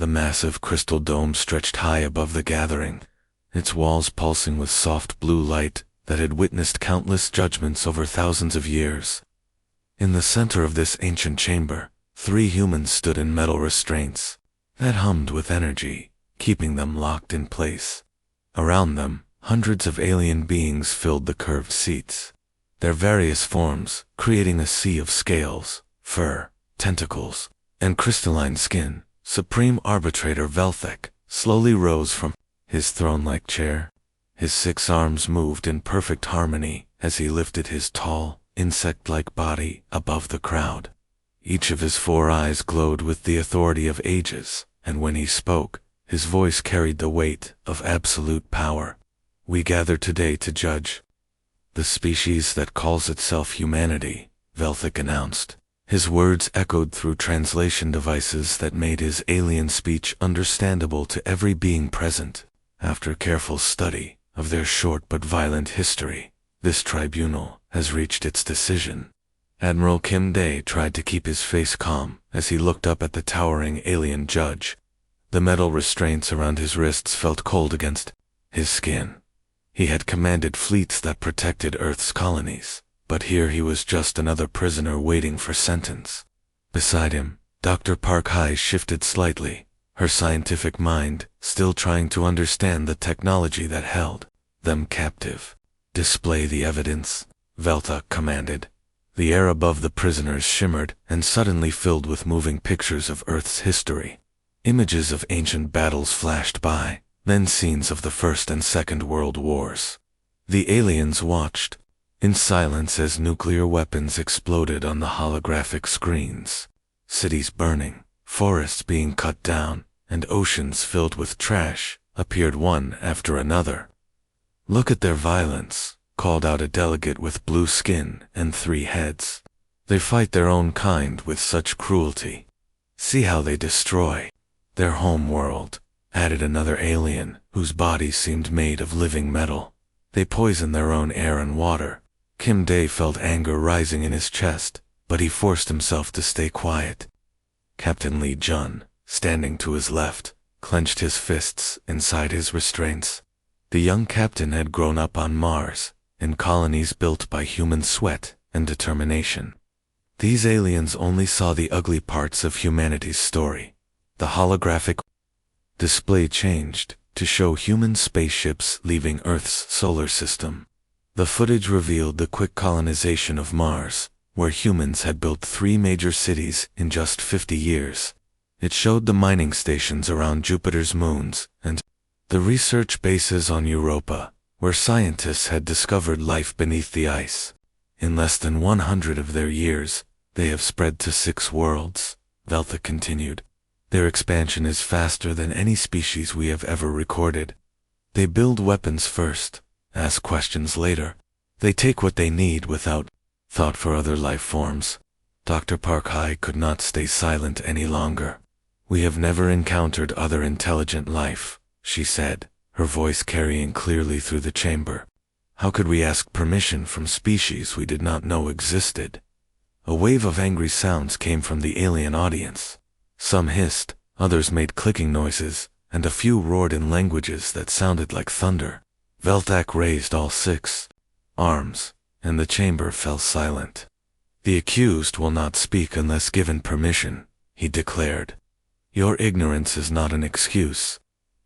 The massive crystal dome stretched high above the gathering, its walls pulsing with soft blue light that had witnessed countless judgments over thousands of years. In the center of this ancient chamber, 3 humans stood in metal restraints that hummed with energy, keeping them locked in place. Around them, hundreds of alien beings filled the curved seats, their various forms creating a sea of scales, fur, tentacles, and crystalline skin. Supreme Arbitrator Velthek slowly rose from his throne-like chair. His 6 arms moved in perfect harmony as he lifted his tall, insect-like body above the crowd. Each of his 4 eyes glowed with the authority of ages, and when he spoke, his voice carried the weight of absolute power. We gather today to judge the species that calls itself humanity, Velthek announced. His words echoed through translation devices that made his alien speech understandable to every being present. After careful study of their short but violent history, this tribunal has reached its decision. Admiral Kim Dae tried to keep his face calm as he looked up at the towering alien judge. The metal restraints around his wrists felt cold against his skin. He had commanded fleets that protected Earth's colonies, but here he was just another prisoner waiting for sentence. Beside him, Dr. Park Hai shifted slightly, her scientific mind still trying to understand the technology that held them captive. Display the evidence, Velthek commanded. The air above the prisoners shimmered and suddenly filled with moving pictures of Earth's history. Images of ancient battles flashed by, then scenes of the First and Second World Wars. The aliens watched in silence as nuclear weapons exploded on the holographic screens. Cities burning, forests being cut down, and oceans filled with trash appeared one after another. "Look at their violence," called out a delegate with blue skin and 3 heads. "They fight their own kind with such cruelty. See how they destroy their home world," added another alien whose body seemed made of living metal. "They poison their own air and water." Kim Dae felt anger rising in his chest, but he forced himself to stay quiet. Captain Lee Jun, standing to his left, clenched his fists inside his restraints. The young captain had grown up on Mars, in colonies built by human sweat and determination. These aliens only saw the ugly parts of humanity's story. The holographic display changed to show human spaceships leaving Earth's solar system. The footage revealed the quick colonization of Mars, where humans had built 3 major cities in just 50 years. It showed the mining stations around Jupiter's moons and the research bases on Europa, where scientists had discovered life beneath the ice. In less than 100 of their years, they have spread to 6 worlds, Velthek continued. Their expansion is faster than any species we have ever recorded. They build weapons first, ask questions later. They take what they need without thought for other life forms. Dr. Park Hai could not stay silent any longer. "We have never encountered other intelligent life," she said, her voice carrying clearly through the chamber. "How could we ask permission from species we did not know existed?" A wave of angry sounds came from the alien audience. Some hissed, others made clicking noises, and a few roared in languages that sounded like thunder. Velthek raised all 6 arms, and the chamber fell silent. "The accused will not speak unless given permission," he declared. "Your ignorance is not an excuse.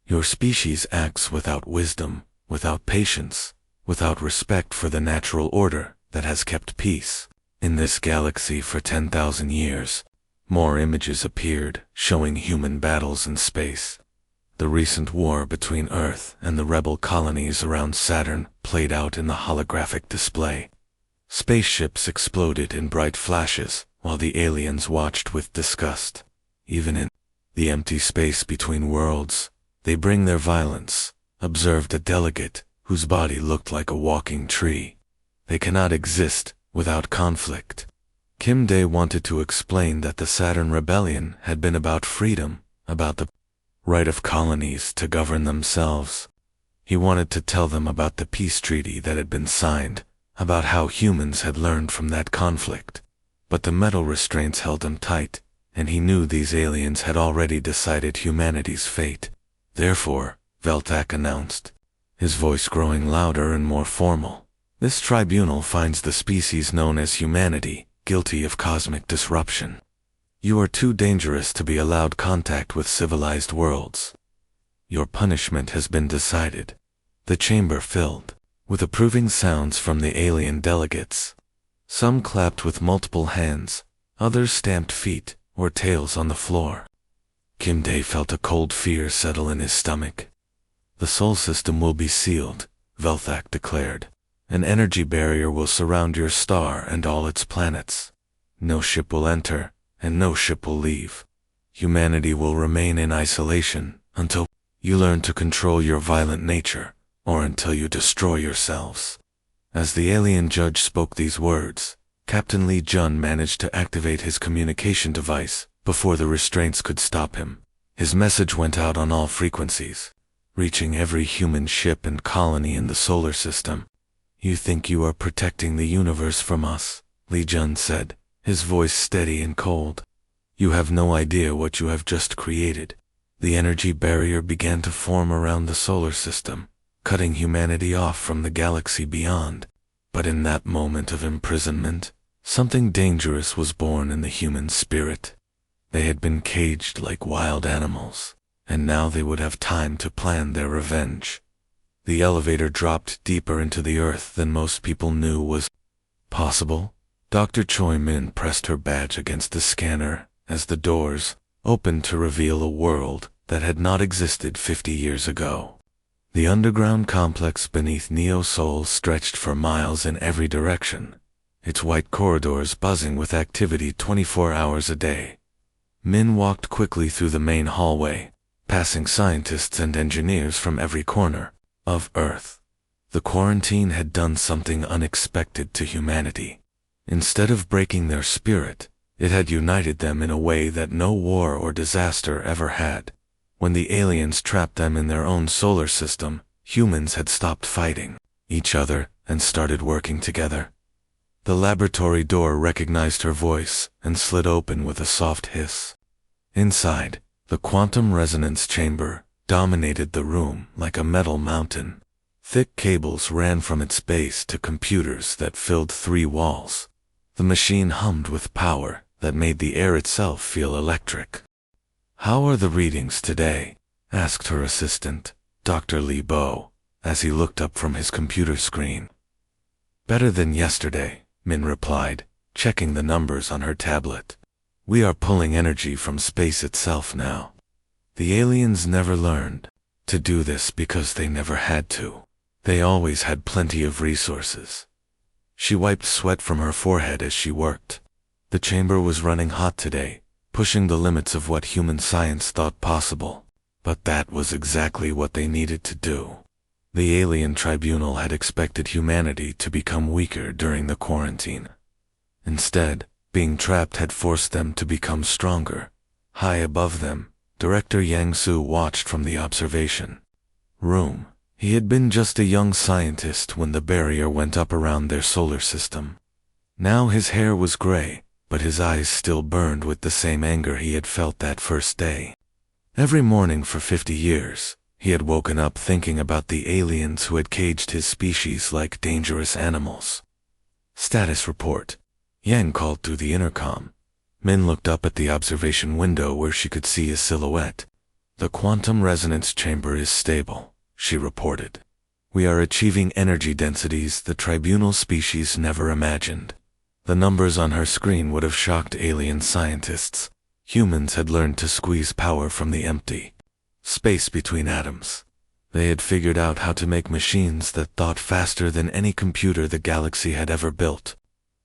Your species acts without wisdom, without patience, without respect for the natural order that has kept peace in this galaxy for 10,000 years. More images appeared, showing human battles in space. The recent war between Earth and the rebel colonies around Saturn played out in the holographic display. Spaceships exploded in bright flashes, while the aliens watched with disgust. Even in the empty space between worlds, they bring their violence, observed a delegate whose body looked like a walking tree. They cannot exist without conflict. Kim Dae wanted to explain that the Saturn Rebellion had been about freedom, about the right of colonies to govern themselves. He wanted to tell them about the peace treaty that had been signed, about how humans had learned from that conflict. But the metal restraints held him tight, and he knew these aliens had already decided humanity's fate. Therefore, Veltak announced, his voice growing louder and more formal, this tribunal finds the species known as humanity guilty of cosmic disruption. You are too dangerous to be allowed contact with civilized worlds. Your punishment has been decided. The chamber filled with approving sounds from the alien delegates. Some clapped with multiple hands, others stamped feet or tails on the floor. Kim Dae felt a cold fear settle in his stomach. The Sol system will be sealed, Velthak declared. An energy barrier will surround your star and all its planets. No ship will enter, and no ship will leave. Humanity will remain in isolation until you learn to control your violent nature, or until you destroy yourselves. As the alien judge spoke these words, Captain Lee Jun managed to activate his communication device before the restraints could stop him. His message went out on all frequencies, reaching every human ship and colony in the solar system. You think you are protecting the universe from us, Lee Jun said, his voice steady and cold. You have no idea what you have just created. The energy barrier began to form around the solar system, cutting humanity off from the galaxy beyond. But in that moment of imprisonment, something dangerous was born in the human spirit. They had been caged like wild animals, and now they would have time to plan their revenge. The elevator dropped deeper into the earth than most people knew was possible. Dr. Choi Min pressed her badge against the scanner as the doors opened to reveal a world that had not existed 50 years ago. The underground complex beneath Neo Sol stretched for miles in every direction, its white corridors buzzing with activity 24 hours a day. Min walked quickly through the main hallway, passing scientists and engineers from every corner of Earth. The quarantine had done something unexpected to humanity. Instead of breaking their spirit, it had united them in a way that no war or disaster ever had. When the aliens trapped them in their own solar system, humans had stopped fighting each other and started working together. The laboratory door recognized her voice and slid open with a soft hiss. Inside, the quantum resonance chamber dominated the room like a metal mountain. Thick cables ran from its base to computers that filled 3 walls. The machine hummed with power that made the air itself feel electric. How are the readings today? Asked her assistant, Dr. Lee Bo, as he looked up from his computer screen. Better than yesterday, Min replied, checking the numbers on her tablet. We are pulling energy from space itself now. The aliens never learned to do this because they never had to. They always had plenty of resources. She wiped sweat from her forehead as she worked. The chamber was running hot today, pushing the limits of what human science thought possible. But that was exactly what they needed to do. The alien tribunal had expected humanity to become weaker during the quarantine. Instead, being trapped had forced them to become stronger. High above them, Director Yang Su watched from the observation room. He had been just a young scientist when the barrier went up around their solar system. Now his hair was gray, but his eyes still burned with the same anger he had felt that first day. Every morning for 50 years, he had woken up thinking about the aliens who had caged his species like dangerous animals. Status report. Yang called through the intercom. Min looked up at the observation window where she could see a silhouette. The quantum resonance chamber is stable, she reported. We are achieving energy densities the tribunal species never imagined. The numbers on her screen would have shocked alien scientists. Humans had learned to squeeze power from the empty space between atoms. They had figured out how to make machines that thought faster than any computer the galaxy had ever built.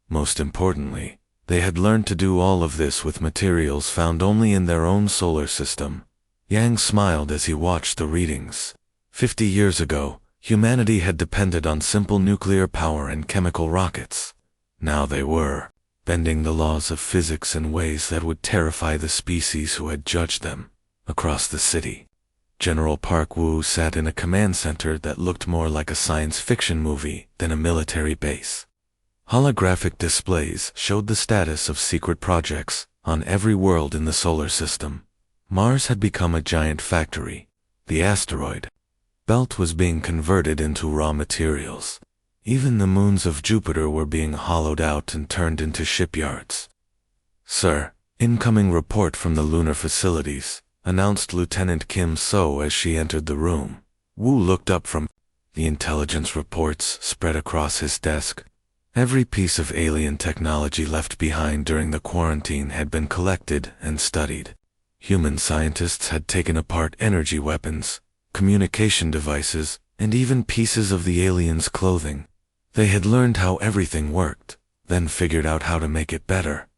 Most importantly, they had learned to do all of this with materials found only in their own solar system. Yang smiled as he watched the readings. 50 years ago, humanity had depended on simple nuclear power and chemical rockets. Now they were bending the laws of physics in ways that would terrify the species who had judged them. Across the city, General Park Woo sat in a command center that looked more like a science fiction movie than a military base. Holographic displays showed the status of secret projects, on every world in the solar system. Mars had become a giant factory. The asteroid belt was being converted into raw materials. Even the moons of Jupiter were being hollowed out and turned into shipyards. "Sir, incoming report from the lunar facilities," announced Lieutenant Kim So as she entered the room. Wu looked up from the intelligence reports spread across his desk. Every piece of alien technology left behind during the quarantine had been collected and studied. Human scientists had taken apart energy weapons, communication devices, and even pieces of the aliens' clothing. They had learned how everything worked, then figured out how to make it better.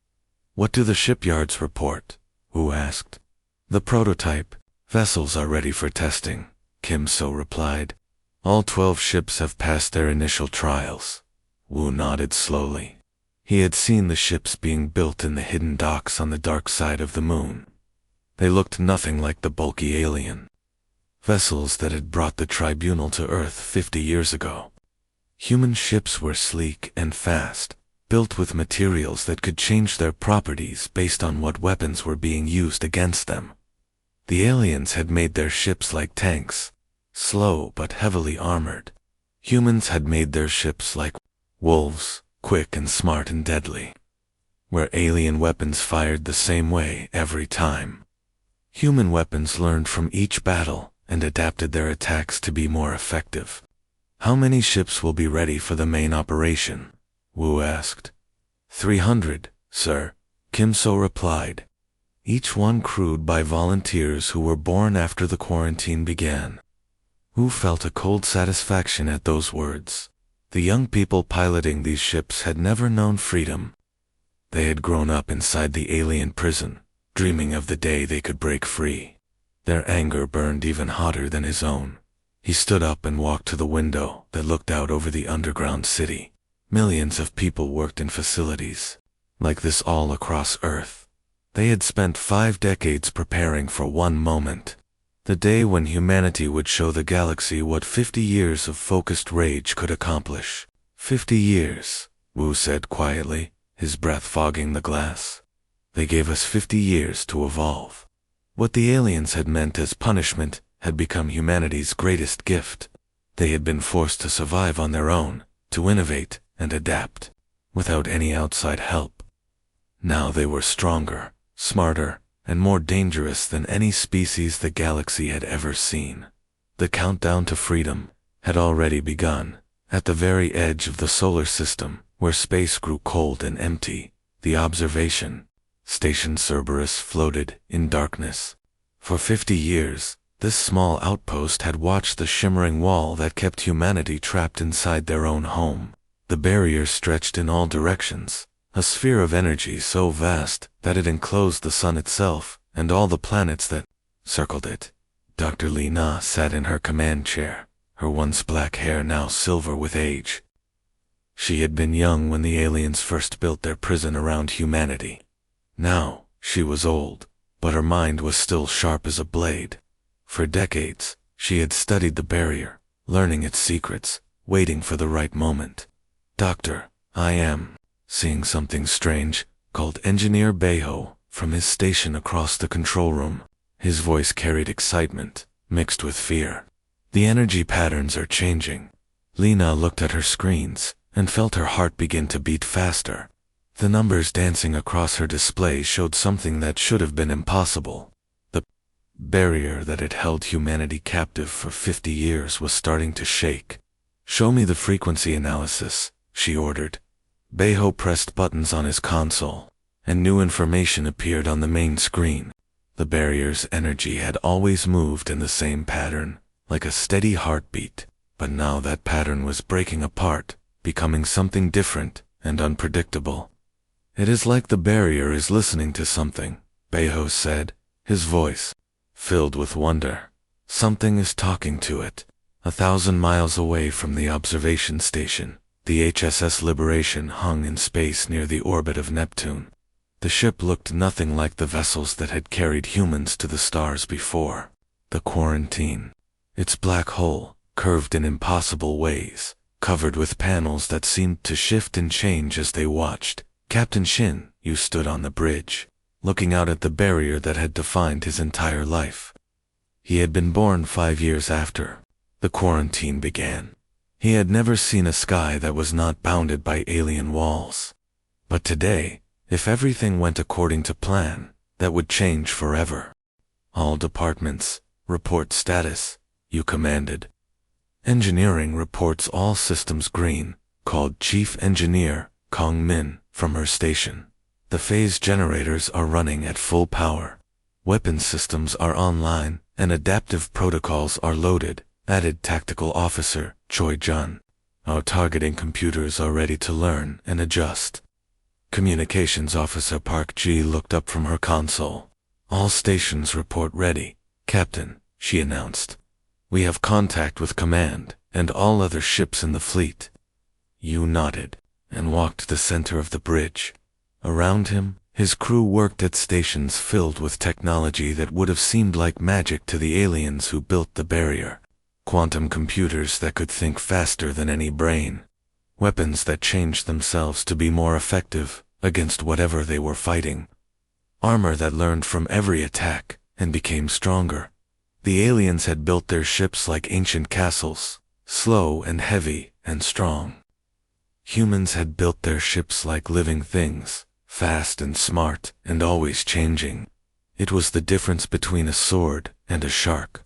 "What do the shipyards report?" Wu asked. "The prototype vessels are ready for testing," Kim So replied. "All 12 ships have passed their initial trials." Wu nodded slowly. He had seen the ships being built in the hidden docks on the dark side of the moon. They looked nothing like the bulky alien vessels that had brought the tribunal to Earth 50 years ago. Human ships were sleek and fast, built with materials that could change their properties based on what weapons were being used against them. The aliens had made their ships like tanks, slow but heavily armored. Humans had made their ships like wolves, quick and smart and deadly, where alien weapons fired the same way every time. Human weapons learned from each battle and adapted their attacks to be more effective. "How many ships will be ready for the main operation?" Wu asked. 300, sir," Kim So replied. Each one crewed by volunteers who were born after the quarantine began. Wu felt a cold satisfaction at those words. The young people piloting these ships had never known freedom. They had grown up inside the alien prison, dreaming of the day they could break free. Their anger burned even hotter than his own. He stood up and walked to the window that looked out over the underground city. Millions of people worked in facilities like this all across Earth. They had spent 5 decades preparing for one moment, the day when humanity would show the galaxy what 50 years of focused rage could accomplish. 50 years, Wu said quietly, his breath fogging the glass. They gave us 50 years to evolve. What the aliens had meant as punishment had become humanity's greatest gift. They had been forced to survive on their own, to innovate and adapt, without any outside help. Now they were stronger, smarter, and more dangerous than any species the galaxy had ever seen. The countdown to freedom had already begun. At the very edge of the solar system, where space grew cold and empty, the observation Station Cerberus floated in darkness. For 50 years, this small outpost had watched the shimmering wall that kept humanity trapped inside their own home. The barrier stretched in all directions, a sphere of energy so vast that it enclosed the sun itself and all the planets that circled it. Dr. Li Na sat in her command chair, her once black hair now silver with age. She had been young when the aliens first built their prison around humanity. Now, she was old, but her mind was still sharp as a blade. For decades, she had studied the barrier, learning its secrets, waiting for the right moment. "Doctor, I am seeing something strange," called Engineer Beho from his station across the control room. His voice carried excitement, mixed with fear. "The energy patterns are changing." Lena looked at her screens and felt her heart begin to beat faster. The numbers dancing across her display showed something that should have been impossible. The barrier that had held humanity captive for 50 years was starting to shake. "Show me the frequency analysis," she ordered. Beho pressed buttons on his console, and new information appeared on the main screen. The barrier's energy had always moved in the same pattern, like a steady heartbeat, but now that pattern was breaking apart, becoming something different and unpredictable. "It is like the barrier is listening to something," Beho said, his voice filled with wonder. "Something is talking to it." 1,000 miles away from the observation station, the HSS Liberation hung in space near the orbit of Neptune. The ship looked nothing like the vessels that had carried humans to the stars before. The quarantine, its black hole, curved in impossible ways, covered with panels that seemed to shift and change as they watched. "Captain Shin, you stood on the bridge." looking out at the barrier that had defined his entire life. He had been born 5 years after the quarantine began. He had never seen a sky that was not bounded by alien walls. But today, if everything went according to plan, that would change forever. All departments, report status, you commanded. Engineering reports all systems green, called Chief Engineer Kong Min from her station. The phase generators are running at full power. Weapon systems are online, and adaptive protocols are loaded, added Tactical Officer Choi Jun. Our targeting computers are ready to learn and adjust. Communications Officer Park Ji looked up from her console. All stations report ready, Captain, she announced. We have contact with Command and all other ships in the fleet. Yu nodded and walked to the center of the bridge. Around him, his crew worked at stations filled with technology that would have seemed like magic to the aliens who built the barrier. Quantum computers that could think faster than any brain. Weapons that changed themselves to be more effective against whatever they were fighting. Armor that learned from every attack and became stronger. The aliens had built their ships like ancient castles, slow and heavy and strong. Humans had built their ships like living things, fast and smart and always changing. It was the difference between a sword and a shark.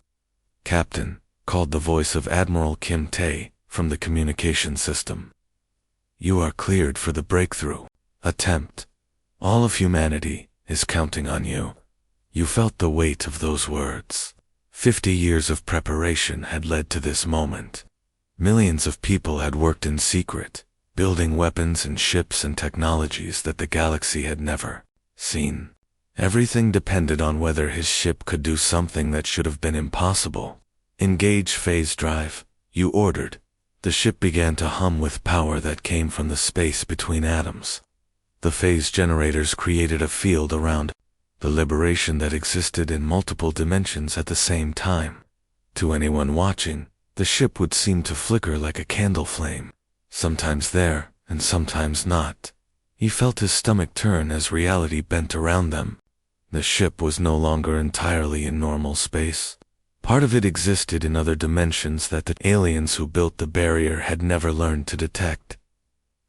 Captain, called the voice of Admiral Kim Tae from the communication system. You are cleared for the breakthrough attempt. All of humanity is counting on you. You felt the weight of those words. 50 years of preparation had led to this moment. Millions of people had worked in secret, building weapons and ships and technologies that the galaxy had never seen. Everything depended on whether his ship could do something that should have been impossible. Engage phase drive, you ordered. The ship began to hum with power that came from the space between atoms. The phase generators created a field around the liberation that existed in multiple dimensions at the same time. To anyone watching, the ship would seem to flicker like a candle flame, sometimes there and sometimes not. He felt his stomach turn as reality bent around them. The ship was no longer entirely in normal space. Part of it existed in other dimensions that the aliens who built the barrier had never learned to detect.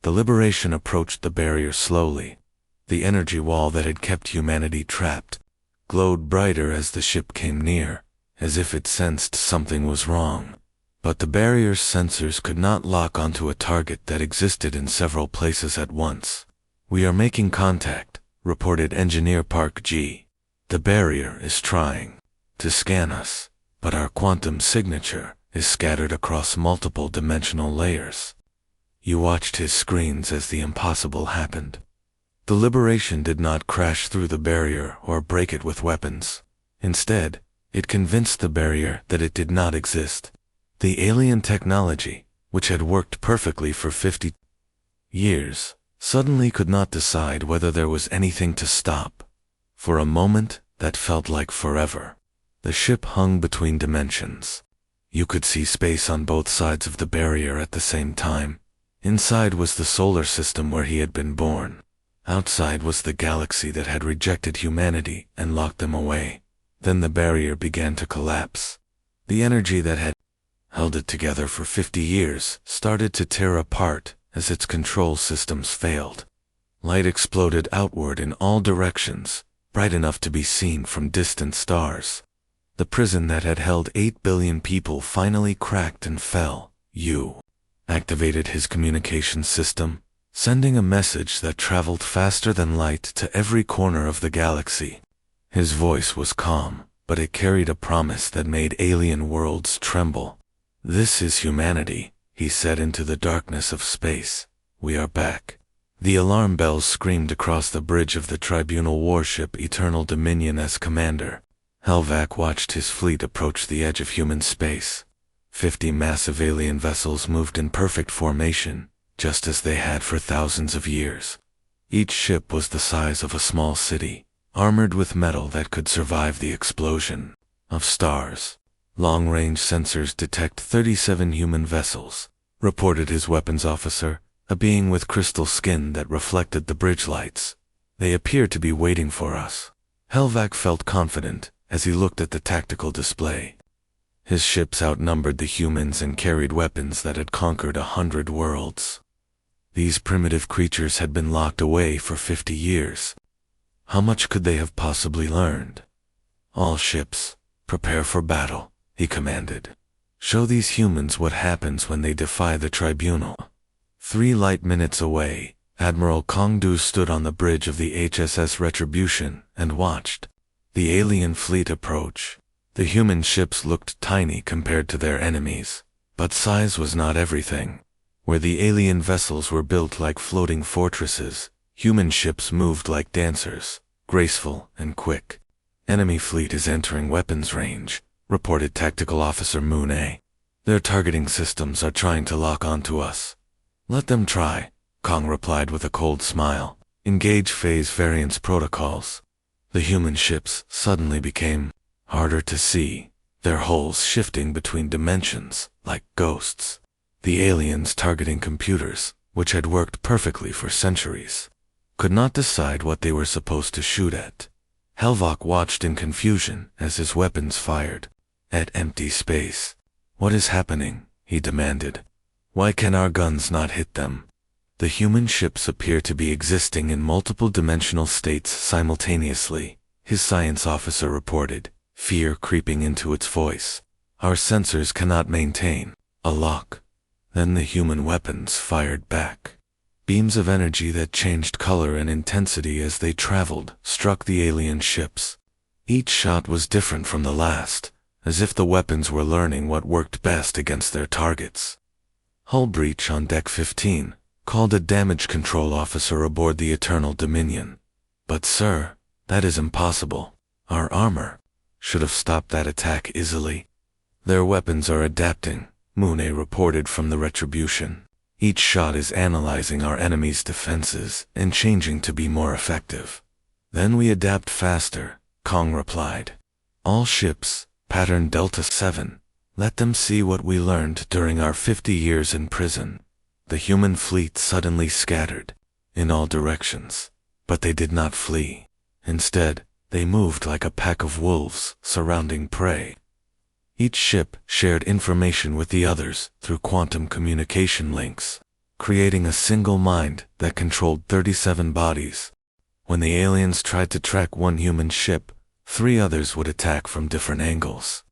The liberation approached the barrier slowly. The energy wall that had kept humanity trapped glowed brighter as the ship came near, as if it sensed something was wrong. But the barrier's sensors could not lock onto a target that existed in several places at once. We are making contact, reported Engineer Park Ji. The barrier is trying to scan us, but our quantum signature is scattered across multiple dimensional layers. You watched his screens as the impossible happened. The liberation did not crash through the barrier or break it with weapons. Instead, it convinced the barrier that it did not exist. The alien technology, which had worked perfectly for 50 years, suddenly could not decide whether there was anything to stop. For a moment, that felt like forever. The ship hung between dimensions. You could see space on both sides of the barrier at the same time. Inside was the solar system where he had been born. Outside was the galaxy that had rejected humanity and locked them away. Then the barrier began to collapse. The energy that had held it together for 50 years started to tear apart as its control systems failed. Light exploded outward in all directions, bright enough to be seen from distant stars. The prison that had held 8 billion people finally cracked and fell. Yu activated his communication system, sending a message that traveled faster than light to every corner of the galaxy. His voice was calm, but it carried a promise that made alien worlds tremble. This is humanity, he said into the darkness of space. We are back. The alarm bells screamed across the bridge of the Tribunal warship Eternal Dominion as commander. Helvac watched his fleet approach the edge of human space. 50 massive alien vessels moved in perfect formation, just as they had for thousands of years. Each ship was the size of a small city, armored with metal that could survive the explosion of stars. Long-range sensors detect 37 human vessels, reported his weapons officer, a being with crystal skin that reflected the bridge lights. They appear to be waiting for us. Helvac felt confident as he looked at the tactical display. His ships outnumbered the humans and carried weapons that had conquered 100 worlds. These primitive creatures had been locked away for 50 years. How much could they have possibly learned? All ships, prepare for battle, he commanded. Show these humans what happens when they defy the tribunal. 3 light minutes away, Admiral Kongdu stood on the bridge of the HSS Retribution and watched the alien fleet approach. The human ships looked tiny compared to their enemies, but size was not everything. Where the alien vessels were built like floating fortresses, human ships moved like dancers, graceful and quick. Enemy fleet is entering weapons range, reported Tactical Officer Moon A. Their targeting systems are trying to lock onto us. Let them try, Kong replied with a cold smile. Engage phase variance protocols. The human ships suddenly became harder to see, their hulls shifting between dimensions like ghosts. The aliens targeting computers, which had worked perfectly for centuries, could not decide what they were supposed to shoot at. Helvac watched in confusion as his weapons fired at empty space. What is happening? He demanded. Why can our guns not hit them? The human ships appear to be existing in multiple dimensional states simultaneously, his science officer reported, fear creeping into its voice. Our sensors cannot maintain a lock. Then the human weapons fired back. Beams of energy that changed color and intensity as they traveled struck the alien ships. Each shot was different from the last, as if the weapons were learning what worked best against their targets. Hull breach on Deck 15, called a damage control officer aboard the Eternal Dominion. But sir, that is impossible. Our armor should have stopped that attack easily. Their weapons are adapting, Moon reported from the Retribution. Each shot is analyzing our enemy's defenses and changing to be more effective. Then we adapt faster, Kong replied. All ships, pattern Delta 7, let them see what we learned during our 50 years in prison. The human fleet suddenly scattered in all directions, but they did not flee. Instead, they moved like a pack of wolves surrounding prey. Each ship shared information with the others through quantum communication links, creating a single mind that controlled 37 bodies. When the aliens tried to track one human ship, 3 others would attack from different angles.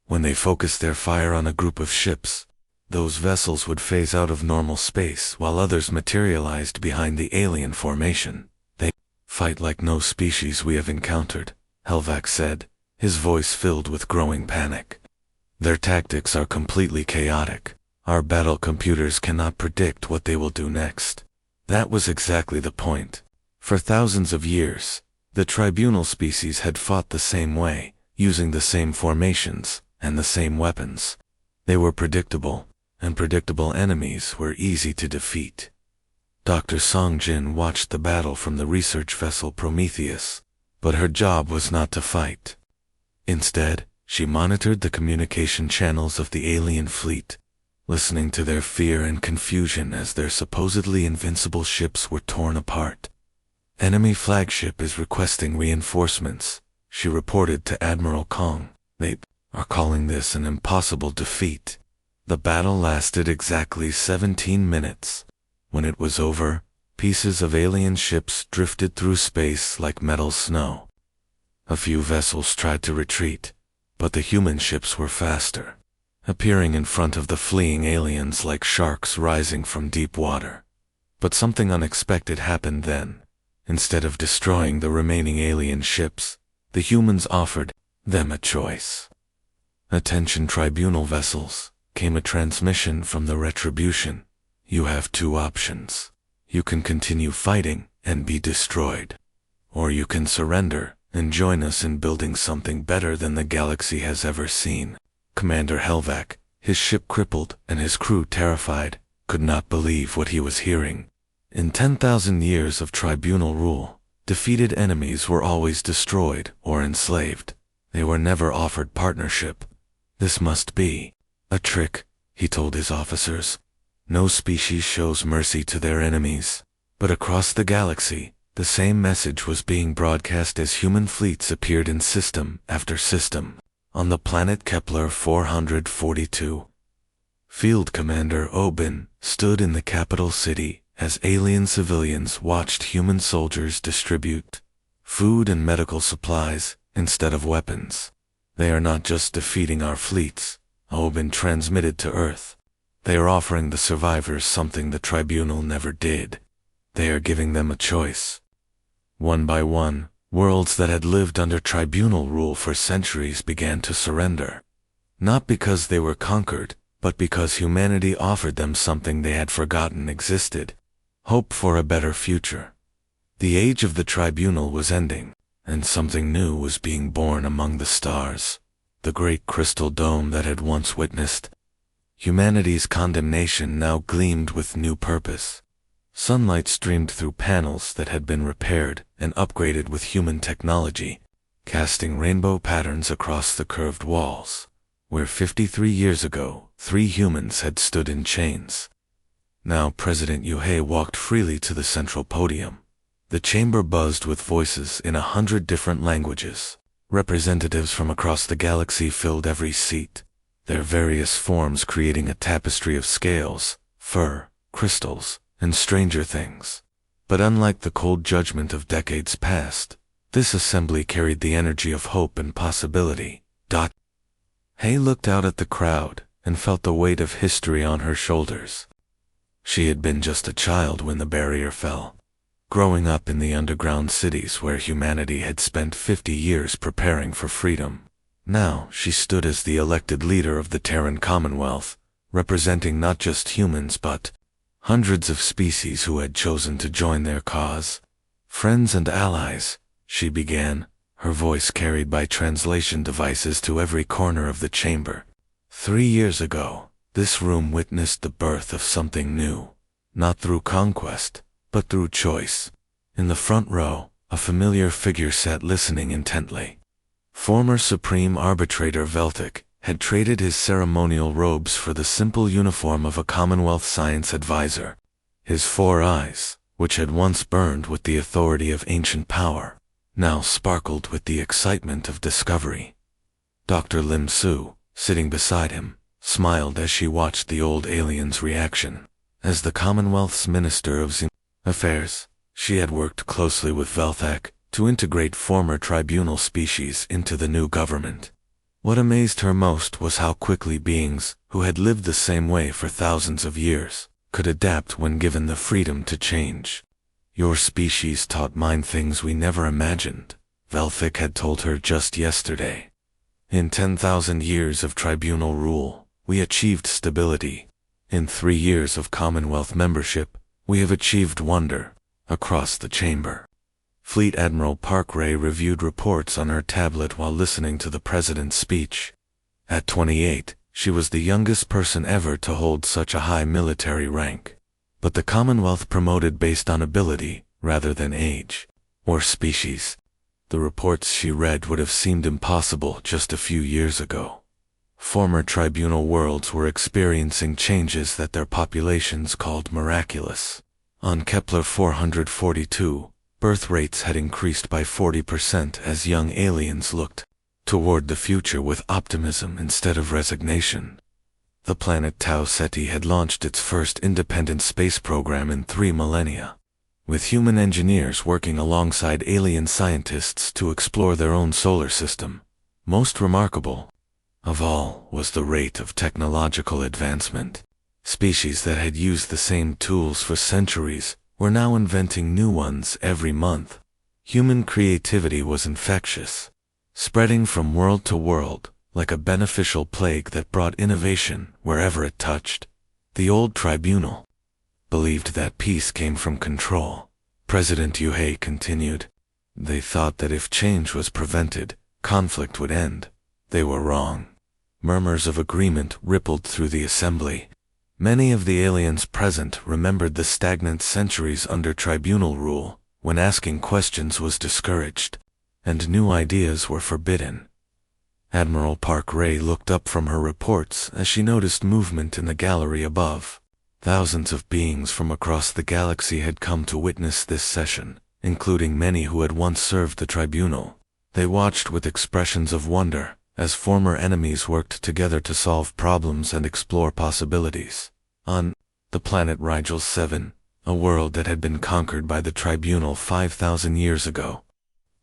When they focused their fire on a group of ships, those vessels would phase out of normal space while others materialized behind the alien formation. They fight like no species we have encountered, Helvac said, his voice filled with growing panic. Their tactics are completely chaotic. Our battle computers cannot predict what they will do next. That was exactly the point. For thousands of years, the tribunal species had fought the same way, using the same formations and the same weapons. They were predictable, and predictable enemies were easy to defeat. Dr. Song Jin watched the battle from the research vessel Prometheus, but her job was not to fight. Instead, she monitored the communication channels of the alien fleet, listening to their fear and confusion as their supposedly invincible ships were torn apart. Enemy flagship is requesting reinforcements, she reported to Admiral Kong. They are calling this an impossible defeat. The battle lasted exactly 17 minutes. When it was over, pieces of alien ships drifted through space like metal snow. A few vessels tried to retreat, but the human ships were faster, appearing in front of the fleeing aliens like sharks rising from deep water. But something unexpected happened then. Instead of destroying the remaining alien ships, the humans offered them a choice. Attention tribunal vessels, came a transmission from the Retribution. You have 2 options. You can continue fighting and be destroyed. Or you can surrender and join us in building something better than the galaxy has ever seen. Commander Helvac, his ship crippled and his crew terrified, could not believe what he was hearing. In 10,000 years of tribunal rule, defeated enemies were always destroyed or enslaved. They were never offered partnership. This must be a trick, he told his officers. No species shows mercy to their enemies, but across the galaxy, The same message was being broadcast as human fleets appeared in system after system on the planet Kepler 442. Field Commander Oben stood in the capital city as alien civilians watched human soldiers distribute food and medical supplies instead of weapons. They are not just defeating our fleets, Oben transmitted to Earth. They are offering the survivors something the Tribunal never did. They are giving them a choice. One by one, worlds that had lived under Tribunal rule for centuries began to surrender. Not because they were conquered, but because humanity offered them something they had forgotten existed: hope for a better future. The age of the Tribunal was ending, and something new was being born among the stars. The great crystal dome that had once witnessed humanity's condemnation now gleamed with new purpose. Sunlight streamed through panels that had been repaired and upgraded with human technology, casting rainbow patterns across the curved walls, where 53 years ago, 3 humans had stood in chains. Now President Yuhei walked freely to the central podium. The chamber buzzed with voices in 100 different languages. Representatives from across the galaxy filled every seat, their various forms creating a tapestry of scales, fur, crystals, and stranger things. But unlike the cold judgment of decades past, this assembly carried the energy of hope and possibility. Hay looked out at the crowd and felt the weight of history on her shoulders. She had been just a child when the barrier fell, growing up in the underground cities where humanity had spent 50 years preparing for freedom. Now she stood as the elected leader of the Terran Commonwealth, representing not just humans but hundreds of species who had chosen to join their cause. "Friends and allies," she began, her voice carried by translation devices to every corner of the chamber. 3 years ago, this room witnessed the birth of something new, not through conquest, but through choice. In the front row, a familiar figure sat listening intently. Former Supreme Arbitrator Veltic had traded his ceremonial robes for the simple uniform of a Commonwealth Science Advisor. His 4 eyes, which had once burned with the authority of ancient power, now sparkled with the excitement of discovery. Dr. Lim Su, sitting beside him, smiled as she watched the old alien's reaction. As the Commonwealth's Minister of Affairs, she had worked closely with Velthak to integrate former tribunal species into the new government. What amazed her most was how quickly beings who had lived the same way for thousands of years could adapt when given the freedom to change. "Your species taught mine things we never imagined," Velthik had told her just yesterday. "In 10,000 years of tribunal rule, we achieved stability. In 3 years of Commonwealth membership, we have achieved wonder." Across the chamber, Fleet Admiral Park Ray reviewed reports on her tablet while listening to the President's speech. At 28, she was the youngest person ever to hold such a high military rank. But the Commonwealth promoted based on ability rather than age or species. The reports she read would have seemed impossible just a few years ago. Former tribunal worlds were experiencing changes that their populations called miraculous. On Kepler 442, birth rates had increased by 40% as young aliens looked toward the future with optimism instead of resignation. The planet Tau Ceti had launched its first independent space program in 3 millennia, with human engineers working alongside alien scientists to explore their own solar system. Most remarkable of all was the rate of technological advancement. Species that had used the same tools for centuries were now inventing new ones every month. Human creativity was infectious, spreading from world to world like a beneficial plague that brought innovation wherever it touched. The old tribunal believed that peace came from control. President Yuhei continued. They thought that if change was prevented, conflict would end. They were wrong. Murmurs of agreement rippled through the assembly. Many of the aliens present remembered the stagnant centuries under tribunal rule, when asking questions was discouraged, and new ideas were forbidden. Admiral Park Ray looked up from her reports as she noticed movement in the gallery above. Thousands of beings from across the galaxy had come to witness this session, including many who had once served the tribunal. They watched with expressions of wonder as former enemies worked together to solve problems and explore possibilities. On the planet Rigel 7, a world that had been conquered by the tribunal 5,000 years ago,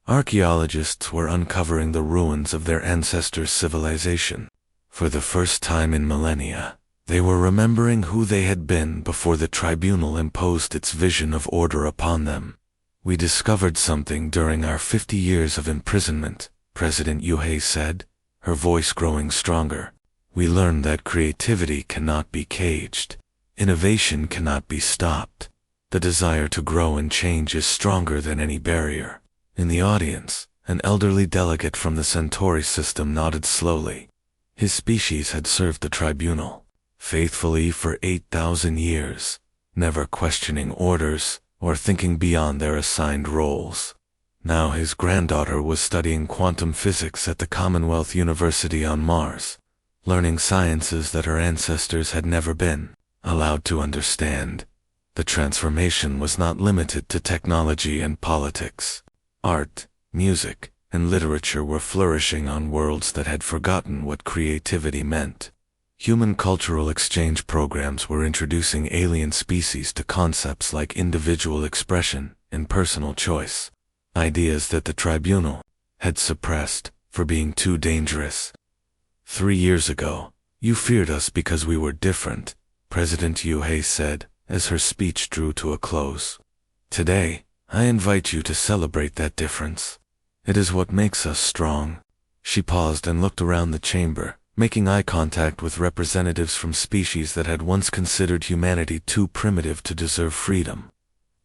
archaeologists were uncovering the ruins of their ancestors' civilization. For the first time in millennia, they were remembering who they had been before the tribunal imposed its vision of order upon them. "We discovered something during our 50 years of imprisonment," President Yuhei said, her voice growing stronger. "We learned that creativity cannot be caged. Innovation cannot be stopped. The desire to grow and change is stronger than any barrier." In the audience, an elderly delegate from the Centauri system nodded slowly. His species had served the tribunal faithfully for 8,000 years, never questioning orders or thinking beyond their assigned roles. Now his granddaughter was studying quantum physics at the Commonwealth University on Mars, learning sciences that her ancestors had never been allowed to understand. The transformation was not limited to technology and politics. Art, music, and literature were flourishing on worlds that had forgotten what creativity meant. Human cultural exchange programs were introducing alien species to concepts like individual expression and personal choice, ideas that the tribunal had suppressed for being too dangerous. 3 years ago, you feared us because we were different, President Yuhei said as her speech drew to a close. Today, I invite you to celebrate that difference. It is what makes us strong. She paused and looked around the chamber, making eye contact with representatives from species that had once considered humanity too primitive to deserve freedom.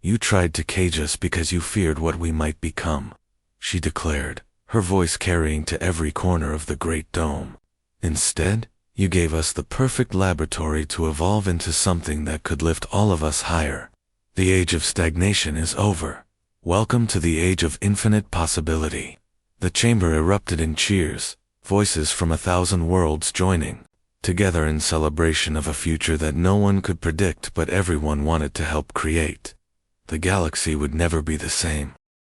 You tried to cage us because you feared what we might become, she declared, her voice carrying to every corner of the Great Dome. Instead, you gave us the perfect laboratory to evolve into something that could lift all of us higher. The age of stagnation is over. Welcome to the age of infinite possibility. The chamber erupted in cheers, voices from 1,000 worlds joining together in celebration of a future that no one could predict but everyone wanted to help create. The galaxy would never be the same.